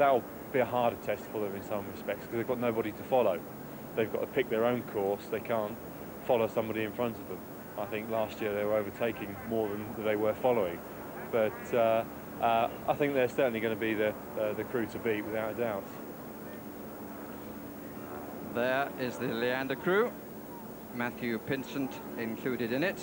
that'll be a harder test for them in some respects, because they've got nobody to follow. They've got to pick their own course. They can't follow somebody in front of them. I think last year they were overtaking more than they were following. But I think they're certainly going to be the crew to beat, without a doubt. There is the Leander crew, Matthew Pinsent included in it.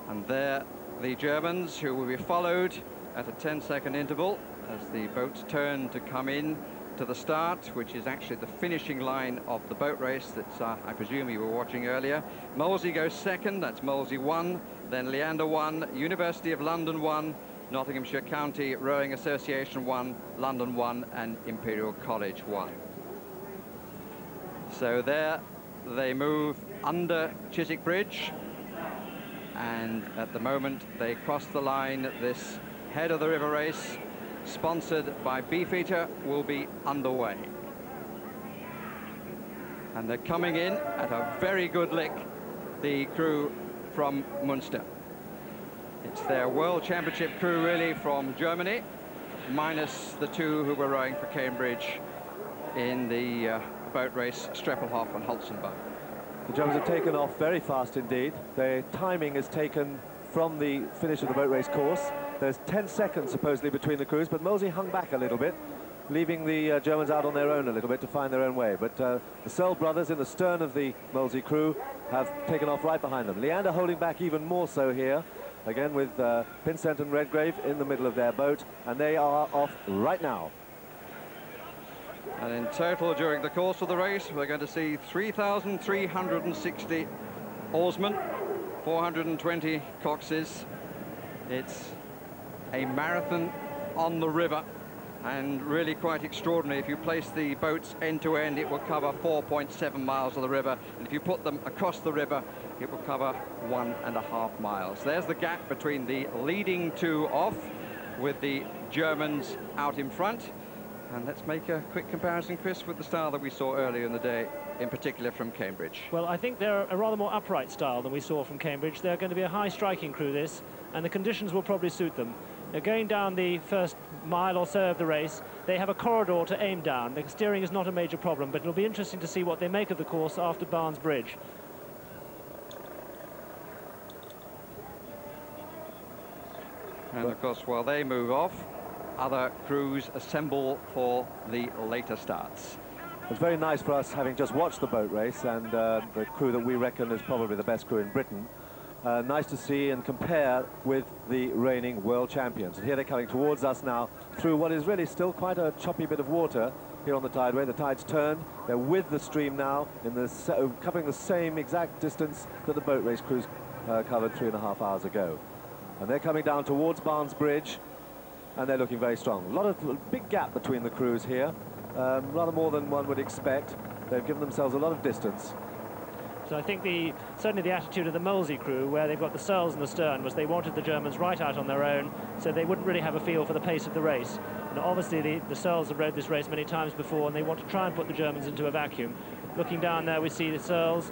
And there the Germans, who will be followed at a 10-second interval as the boats turn to come in to the start, which is actually the finishing line of the boat race that I presume you were watching earlier. Molesey goes second, that's Molesey 1, then Leander 1, University of London 1, Nottinghamshire County Rowing Association 1, London 1, and Imperial College 1. So there they move under Chiswick Bridge, and at the moment they cross the line. This head of the river race, sponsored by Beefeater, will be underway. And they're coming in at a very good lick, the crew from Munster. It's their World Championship crew, really, from Germany, minus the two who were rowing for Cambridge in the boat race, Streppelhoff and Holzenbach. The Germans have taken off very fast indeed. Their timing is taken from the finish of the boat race course. There's 10 seconds supposedly between the crews, but Molesey hung back a little bit, leaving the Germans out on their own a little bit to find their own way. But the Searle brothers in the stern of the Molesey crew have taken off right behind them. Leander holding back even more so here, again with Pinsent and Redgrave in the middle of their boat, and they are off right now. And in total, during the course of the race, we're going to see 3,360 oarsmen, 420 coxes. It's a marathon on the river, and really quite extraordinary. If you place the boats end to end, it will cover 4.7 miles of the river, and if you put them across the river, it will cover 1.5 miles. There's the gap between the leading two off, with the Germans out in front. And let's make a quick comparison, Chris, with the style that we saw earlier in the day, in particular from Cambridge. Well, I think they're a rather more upright style than we saw from Cambridge. They're going to be a high striking crew, this, and the conditions will probably suit them. They're going down the first mile or so of the race. They have a corridor to aim down. The steering is not a major problem, but it'll be interesting to see what they make of the course after Barnes Bridge. And of course, while they move off, other crews assemble for the later starts. It's very nice for us, having just watched the boat race, and the crew that we reckon is probably the best crew in Britain. Nice to see and compare with the reigning world champions. And here they're coming towards us now through what is really still quite a choppy bit of water here on the tideway. The tide's turned. They're with the stream now, covering the same exact distance that the boat race crews covered 3.5 hours ago. And they're coming down towards Barnes Bridge, and they're looking very strong. A big gap between the crews here, rather more than one would expect. They've given themselves a lot of distance. So I think certainly the attitude of the Molesey crew, where they've got the Searles in the stern, was they wanted the Germans right out on their own, so they wouldn't really have a feel for the pace of the race. And obviously the Searles have rowed this race many times before, and they want to try and put the Germans into a vacuum. Looking down there, we see the Searles,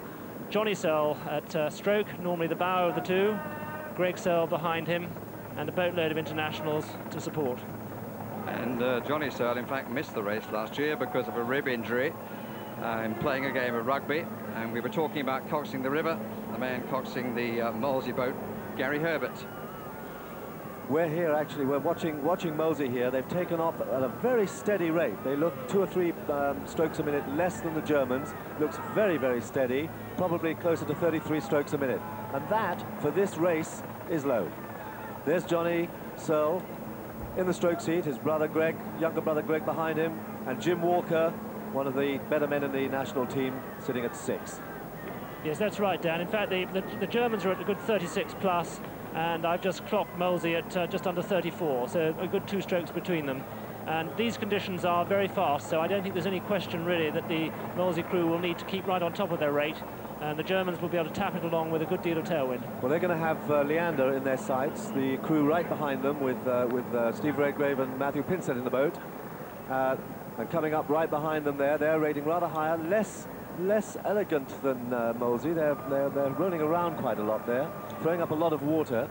Johnny Searle at stroke, normally the bow of the two, Greg Searle behind him, and a boatload of internationals to support. And Johnny Searle, in fact, missed the race last year because of a rib injury in playing a game of rugby. And we were talking about coxing the river. The man coxing the Molesey boat, Gary Herbert. We're here, actually, we're watching Molesey here. They've taken off at a very steady rate. They look 2 or 3 strokes a minute less than the Germans. Looks very, very steady, probably closer to 33 strokes a minute. And that, for this race, is low. There's Johnny Searle in the stroke seat, his brother Greg, younger brother Greg behind him, and Jim Walker, one of the better men in the national team, sitting at 6. Yes, that's right, Dan. In fact, the Germans are at a good 36 plus, and I've just clocked Molesey at just under 34, so a good 2 strokes between them. And these conditions are very fast, so I don't think there's any question really that the Molesey crew will need to keep right on top of their rate, and the Germans will be able to tap it along with a good deal of tailwind. Well, they're going to have Leander in their sights, the crew right behind them with Steve Redgrave and Matthew Pinsent in the boat. And coming up right behind them there, they're rating rather higher, less elegant than Molesey. They're rolling around quite a lot there, throwing up a lot of water.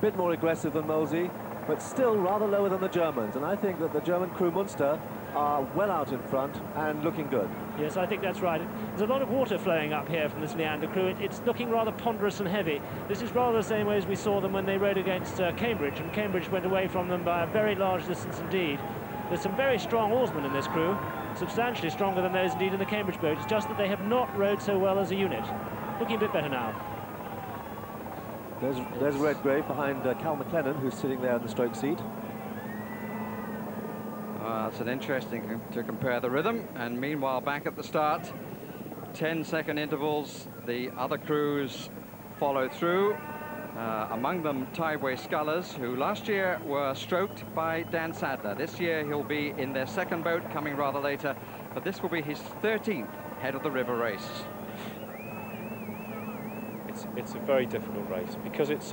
Bit more aggressive than Molesey, but still rather lower than the Germans. And I think that the German crew Munster are well out in front and looking good. Yes, I think that's right. There's a lot of water flowing up here from this Leander crew. It's looking rather ponderous and heavy. This is rather the same way as we saw them when they rode against Cambridge, and Cambridge went away from them by a very large distance indeed. There's some very strong oarsmen in this crew, substantially stronger than those indeed in the Cambridge boat. It's just that they have not rowed so well as a unit. Looking a bit better now. There's Redgrave behind Cal McLennan, who's sitting there in the stroke seat. It's an interesting to compare the rhythm, and meanwhile back at the start, 10-second intervals, the other crews follow through, among them Tideway Scullers, who last year were stroked by Dan Sadler. This year he'll be in their second boat, coming rather later, but this will be his 13th head of the river race. It's a very difficult race because it's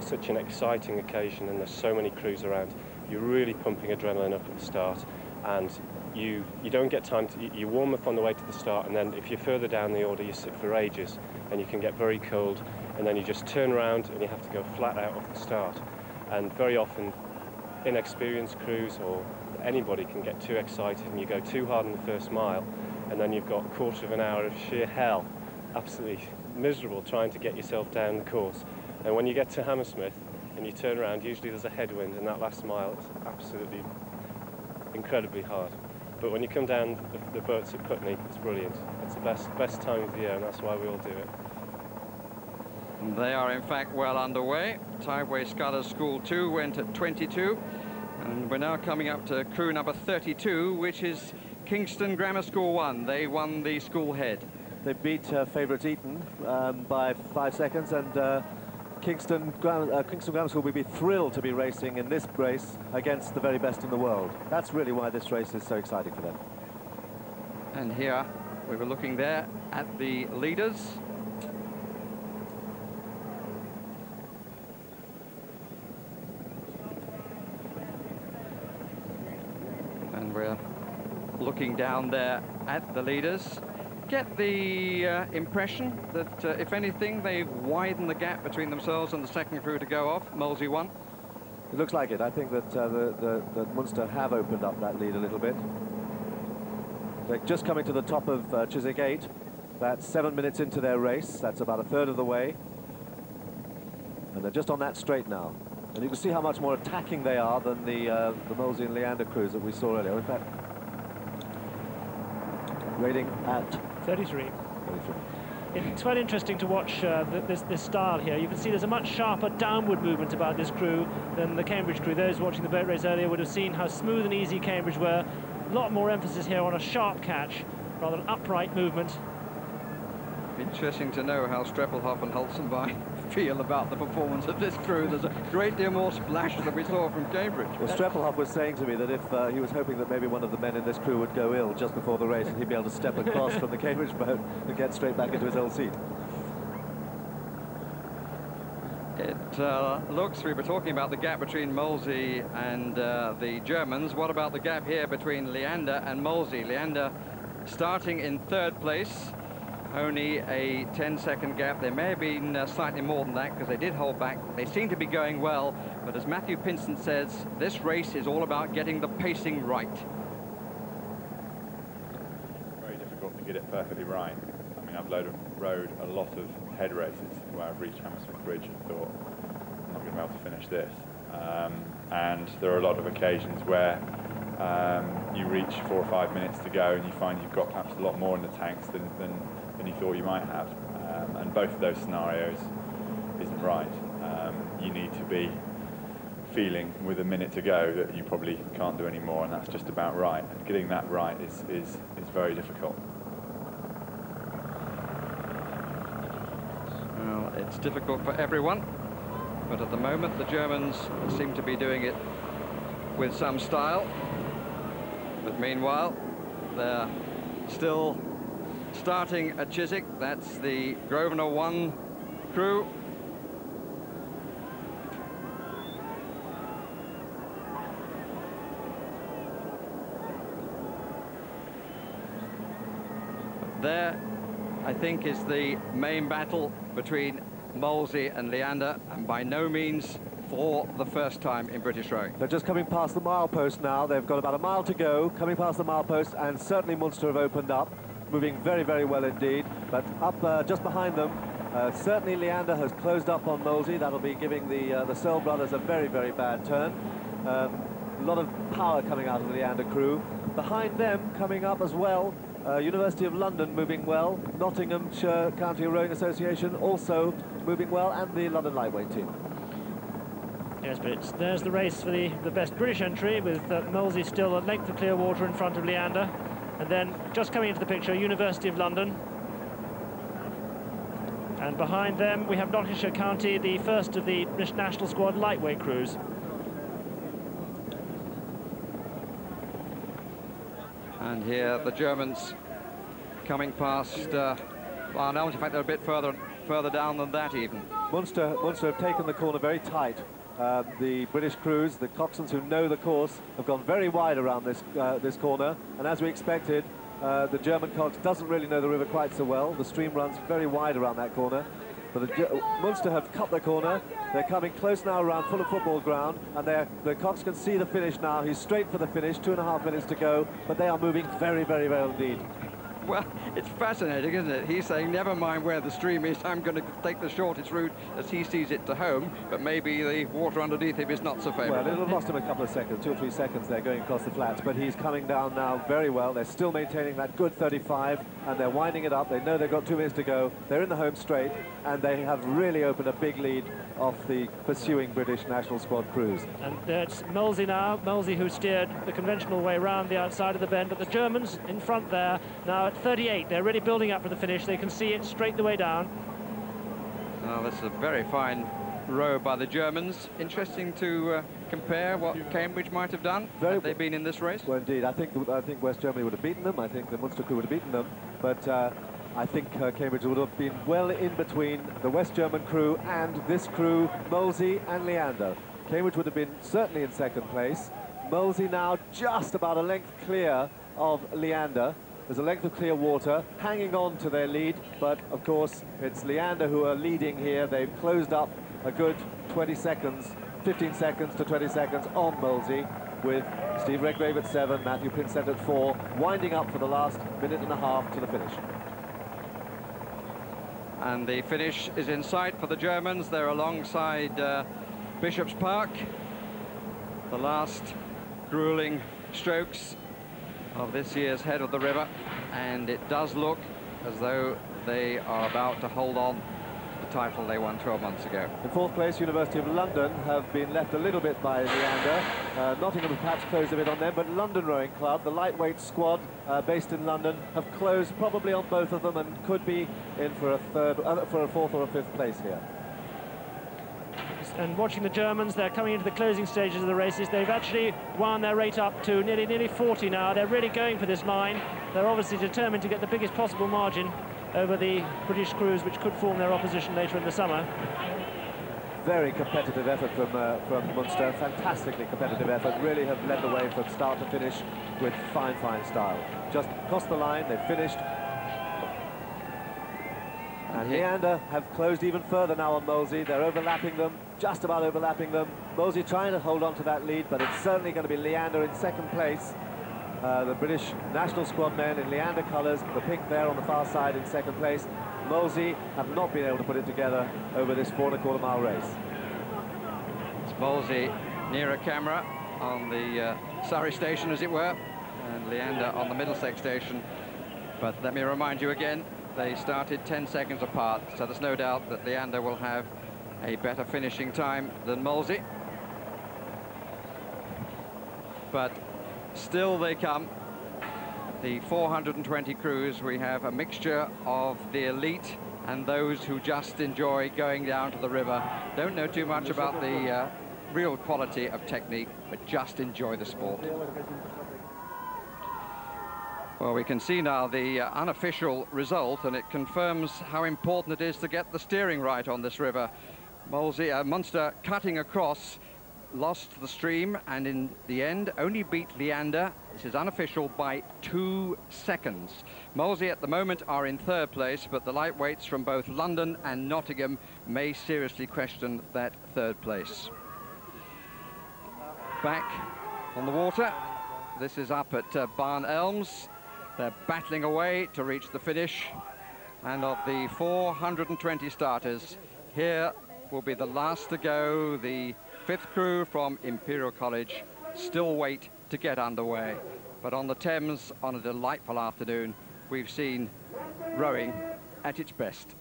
such an exciting occasion and there's so many crews around. You're really pumping adrenaline up at the start, and you don't get time to, you warm up on the way to the start, and then if you're further down the order you sit for ages and you can get very cold, and then you just turn around and you have to go flat out off the start. And very often inexperienced crews or anybody can get too excited and you go too hard in the first mile, and then you've got a quarter of an hour of sheer hell, absolutely miserable trying to get yourself down the course. And when you get to Hammersmith and you turn around, usually there's a headwind, and that last mile is absolutely incredibly hard. But when you come down the boats at Putney, it's brilliant. It's the best time of the year, and that's why we all do it. They are in fact well underway. Tideway Scullers School 2 went at 22, and we're now coming up to crew number 32, which is Kingston Grammar School 1. They won the school head. They beat favourites Eton by 5 seconds, and Kingston Grammar School will be thrilled to be racing in this race against the very best in the world. That's really why this race is so exciting for them. And here we were looking there at the leaders. And we're looking down there at the leaders. Get the impression that, if anything, they've widened the gap between themselves and the second crew to go off. Molesey won. It looks like it. I think that that Munster have opened up that lead a little bit. They're just coming to the top of Chiswick 8. That's 7 minutes into their race. That's about a third of the way. And they're just on that straight now. And you can see how much more attacking they are than the Molesey and Leander crews that we saw earlier. In fact, rating at 33. It's quite interesting to watch this style here. You can see there's a much sharper downward movement about this crew than the Cambridge crew. Those watching the boat race earlier would have seen how smooth and easy Cambridge were. A lot more emphasis here on a sharp catch rather than upright movement. Interesting to know how Streppelhoff and Holzenbein feel about the performance of this crew. There's a great deal more splash than we saw from Cambridge. Well, Streppelhoff was saying to me that if he was hoping that maybe one of the men in this crew would go ill just before the race, and he'd be able to step across from the Cambridge boat and get straight back into his old seat. It looks, we were talking about the gap between Molesey and the Germans. What about the gap here between Leander and Molesey? Leander starting in third place. Only a 10-second gap. There may have been slightly more than that because they did hold back. They seem to be going well, but as Matthew Pinsent says, this race is all about getting the pacing right. Very difficult to get it perfectly right. I mean, I've rode a lot of head races where I've reached Hammersmith Bridge and thought, I'm not going to be able to finish this. And there are a lot of occasions where you reach 4 or 5 minutes to go and you find you've got perhaps a lot more in the tanks than you thought you might have, and both of those scenarios isn't right. You need to be feeling with a minute to go that you probably can't do any more, and that's just about right. And getting that right is very difficult. Well, it's difficult for everyone, but at the moment the Germans seem to be doing it with some style. But meanwhile, they're still starting at Chiswick. That's the Grosvenor 1 crew. There, I think, is the main battle between Molesey and Leander, and by no means for the first time in British rowing. They're just coming past the milepost now. They've got about a mile to go, coming past the milepost, and certainly Munster have opened up, moving very, very well indeed. But up just behind them, certainly Leander has closed up on Molesey. That'll be giving the Searle brothers a very, very bad turn. A lot of power coming out of the Leander crew. Behind them, coming up as well, University of London moving well, Nottinghamshire County Rowing Association also moving well, and the London lightweight team. Yes, but there's the race for the best British entry, with Molesey still a length of clear water in front of Leander. And then, just coming into the picture, University of London. And behind them, we have Nottinghamshire County, the first of the British national squad lightweight crews. And here the Germans coming past Barn Elms. In fact, they're a bit further down than that even. Munster have taken the corner very tight. The British crews, the coxswains who know the course, have gone very wide around this corner. And as we expected, the German cox doesn't really know the river quite so well. The stream runs very wide around that corner. But Munster have cut the corner. They're coming close now around Fulham football ground, and the cox can see the finish now. He's straight for the finish, 2.5 minutes to go, but they are moving very, very well indeed. Well, it's fascinating, isn't it? He's saying, never mind where the stream is, I'm going to take the shortest route as he sees it to home, but maybe the water underneath him is not so favourable. Well, it'll have lost him a couple of seconds, 2 or 3 seconds there going across the flats, but he's coming down now very well. They're still maintaining that good 35, and they're winding it up. They know they've got 2 minutes to go. They're in the home straight, and they have really opened a big lead off the pursuing British national squad crews. And it's Molesey now, Molesey who steered the conventional way round the outside of the bend, but the Germans in front there now at 38. They're really building up for the finish. They can see it straight the way down. Oh, this is a very fine row by the Germans. Interesting to compare what Cambridge might have done had they been in this race. Well, indeed, I think West Germany would have beaten them. I think the Munster crew would have beaten them, but I think Cambridge would have been well in between the West German crew and this crew, Molesey and Leander. Cambridge would have been certainly in second place. Molesey now just about a length clear of Leander. There's a length of clear water, hanging on to their lead, but of course it's Leander who are leading here. They've closed up a good 20 seconds, 15 seconds to 20 seconds on Molesey, with Steve Redgrave at 7, Matthew Pinsent at 4, winding up for the last minute and a half to the finish. And the finish is in sight for the Germans. They're alongside Bishop's Park. The last grueling strokes of this year's Head of the River, and it does look as though they are about to hold on the title they won 12 months ago. In fourth place, University of London have been left a little bit by Leander. Nottingham have perhaps closed a bit on them, but London Rowing Club, the lightweight squad based in London, have closed probably on both of them and could be in for a fourth or a fifth place here. And watching the Germans, they're coming into the closing stages of the races. They've actually wound their rate up to nearly 40 now. They're really going for this line. They're obviously determined to get the biggest possible margin over the British crews, which could form their opposition later in the summer. Very competitive effort from Munster. Fantastically competitive effort. Really have led the way from start to finish with fine style. Just crossed the line, they've finished. And Leander have closed even further now on Molesey. They're overlapping them, just about overlapping them. Molesey trying to hold on to that lead, but it's certainly going to be Leander in second place. The British national squad men in Leander colours, the pink there on the far side in second place. Molesey have not been able to put it together over this 4.25 mile race. It's Molesey nearer camera on the Surrey station, as it were, and Leander on the Middlesex station. But let me remind you again, they started 10 seconds apart, so there's no doubt that Leander will have a better finishing time than Molesey. But still they come. The 420 crews, we have a mixture of the elite and those who just enjoy going down to the river, don't know too much about the real quality of technique, but just enjoy the sport. Well, we can see now the unofficial result, and it confirms how important it is to get the steering right on this river. Munster cutting across, lost the stream, and in the end only beat Leander, this is unofficial, by 2 seconds. Molesey at the moment are in third place, but the lightweights from both London and Nottingham may seriously question that third place. back on the water. This is up at Barn Elms. They're battling away to reach the finish. And of the 420 starters, here will be the last to go. The 5th crew from Imperial College still wait to get underway. But on the Thames, on a delightful afternoon, we've seen rowing at its best.